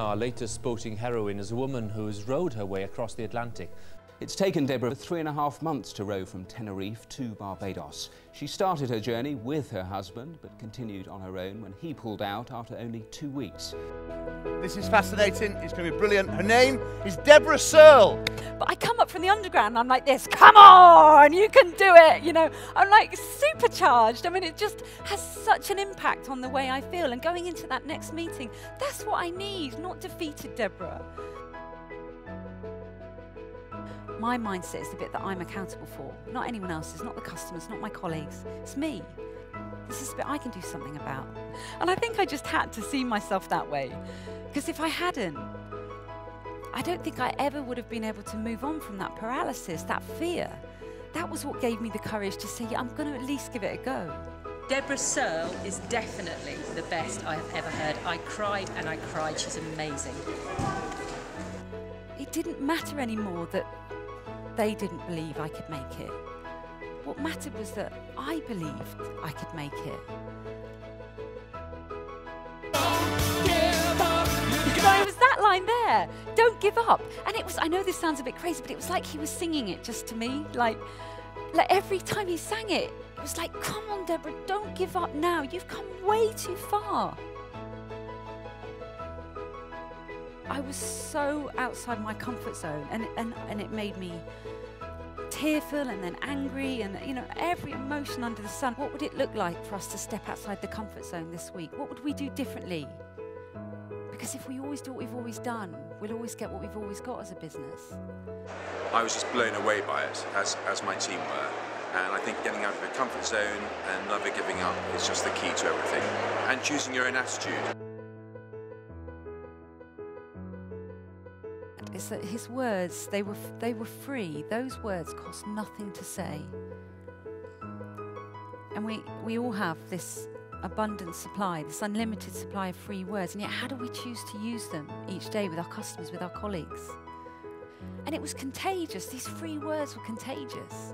Our latest sporting heroine is a woman who has rowed her way across the Atlantic. It's taken Debra 3.5 months to row from Tenerife to Barbados. She started her journey with her husband, but continued on her own when he pulled out after only 2 weeks. This is fascinating, it's going to be brilliant. Her name is Debra Searle. But I come up from the underground and I'm like this, come on, you can do it, you know. I'm like supercharged. I mean, it just has such an impact on the way I feel. And going into that next meeting, that's what I need, not defeated Debra. My mindset is the bit that I'm accountable for, not anyone else's, not the customers, not my colleagues. It's me. This is the bit I can do something about. And I think I just had to see myself that way. Because if I hadn't, I don't think I ever would have been able to move on from that paralysis, that fear. That was what gave me the courage to say, yeah, I'm going to at least give it a go. Debra Searle is definitely the best I have ever heard. I cried and I cried. She's amazing. It didn't matter anymore that they didn't believe I could make it. What mattered was that I believed I could make it. No, it was that line there, don't give up. And it was, I know this sounds a bit crazy, but it was like he was singing it just to me. Like every time he sang it, it was like, come on, Debra, don't give up now. You've come way too far. I was so outside my comfort zone, and it made me tearful and then angry and, you know, every emotion under the sun. What would it look like for us to step outside the comfort zone this week? What would we do differently? Because if we always do what we've always done, we'll always get what we've always got as a business. I was just blown away by it, as my team were. And I think getting out of your comfort zone and never giving up is just the key to everything. And choosing your own attitude. Is that his words, they were free. Those words cost nothing to say. And we all have this abundant supply, this unlimited supply of free words, and yet how do we choose to use them each day with our customers, with our colleagues? And it was contagious. These free words were contagious.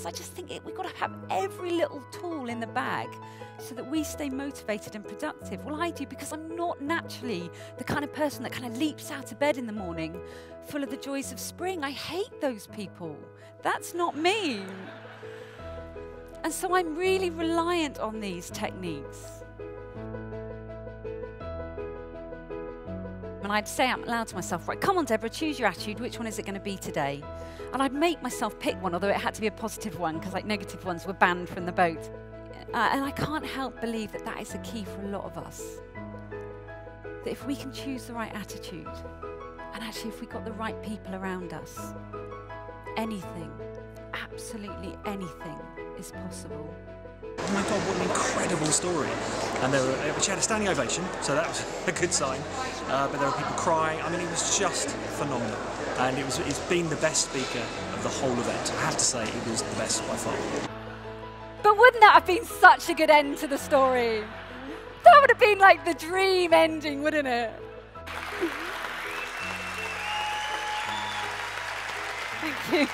I just think we've got to have every little tool in the bag so that we stay motivated and productive. Well, I do, because I'm not naturally the kind of person that kind of leaps out of bed in the morning full of the joys of spring. I hate those people. That's not me. And so I'm really reliant on these techniques. And I'd say out loud to myself, right, come on, Debra, choose your attitude. Which one is it going to be today? And I'd make myself pick one, although it had to be a positive one, because like negative ones were banned from the boat. And I can't help believe that that is the key for a lot of us. That if we can choose the right attitude, and actually if we've got the right people around us, anything, absolutely anything is possible. Oh my God, what an incredible story. And she had a standing ovation, so that was a good sign. But there were people crying. I mean, it was just phenomenal. And it's been the best speaker of the whole event. I have to say, it was the best by far. But wouldn't that have been such a good end to the story? That would have been like the dream ending, wouldn't it? Thank you.